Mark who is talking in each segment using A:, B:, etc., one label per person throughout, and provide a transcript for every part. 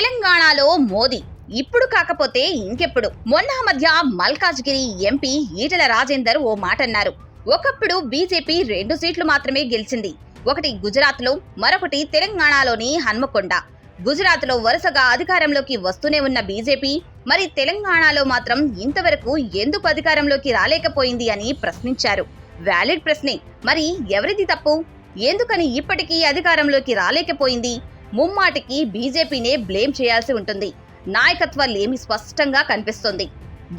A: తెలంగాణలో మోదీ ఇప్పుడు కాకపోతే ఇంకెప్పుడు. మొన్న మధ్య మల్కాజ్గిరి ఎంపీ ఈటెల రాజేందర్ ఓ మాట అన్నారు. ఒకప్పుడు బీజేపీ 2 సీట్లు మాత్రమే గెలిచింది. ఒకటి గుజరాత్ లో, మరొకటి తెలంగాణలోని హన్మకొండ. గుజరాత్ లో వరుసగా అధికారంలోకి వస్తూనే ఉన్న బీజేపీ మరి తెలంగాణలో మాత్రం ఇంతవరకు ఎందుకు అధికారంలోకి రాలేకపోయింది అని ప్రశ్నించారు. వ్యాలిడ్ ప్రశ్నే. మరి ఎవరిది తప్పు? ఎందుకని ఇప్పటికీ అధికారంలోకి రాలేకపోయింది? ముమ్మాటికి బీజేపీనే బ్లేమ్ చేయాల్సి ఉంటుంది. నాయకత్వాలేమి స్పష్టంగా కనిపిస్తుంది.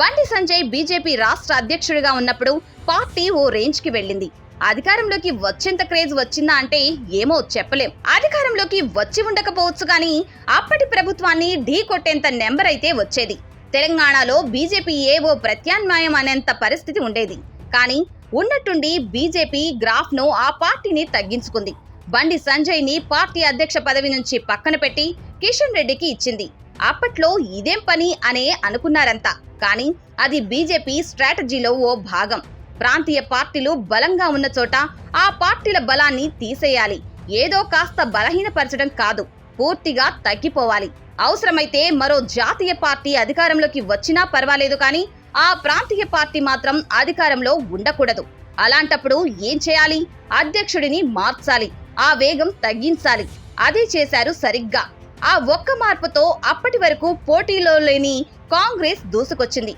A: బండి సంజయ్ బీజేపీ రాష్ట్ర అధ్యక్షుడిగా ఉన్నప్పుడు పార్టీ ఓ రేంజ్ కి వెళ్ళింది. అధికారంలోకి వచ్చేంత క్రేజ్ వచ్చిందా అంటే ఏమో చెప్పలేం. అధికారంలోకి వచ్చి ఉండకపోవచ్చు కానీ అప్పటి ప్రభుత్వాన్ని ఢీ కొట్టేంత నెంబర్ అయితే వచ్చేది. తెలంగాణలో బీజేపీ ఏవో ప్రత్యామ్నాయం అనేంత పరిస్థితి ఉండేది. కానీ ఉన్నట్టుండి బీజేపీ గ్రాఫ్ ను ఆ పార్టీని తగ్గించుకుంది. బండి సంజయ్ ని పార్టీ అధ్యక్ష పదవి నుంచి పక్కన పెట్టి కిషన్ రెడ్డికి ఇచ్చింది. అప్పట్లో ఇదేం పని అనే అనుకున్నారంతా. కానీ అది బీజేపీ స్ట్రాటజీలో ఓ భాగం. ప్రాంతీయ పార్టీలు బలంగా ఉన్న చోట ఆ పార్టీల బలాన్ని తీసేయాలి. ఏదో కాస్త బలహీనపరచడం కాదు, పూర్తిగా తగ్గిపోవాలి. అవసరమైతే మరో జాతీయ పార్టీ అధికారంలోకి వచ్చినా పర్వాలేదు, కానీ ఆ ప్రాంతీయ పార్టీ మాత్రం అధికారంలో ఉండకూడదు. అలాంటప్పుడు ఏం చేయాలి? అధ్యక్షుడిని మార్చాలి, ఆ వేగం తగ్గించాలి. అదే చేశారు సరిగ్గా. ఆ ఒక్క మార్పుతో అప్పటి వరకు పోటీలో లేని కాంగ్రెస్ దూసుకొచ్చింది.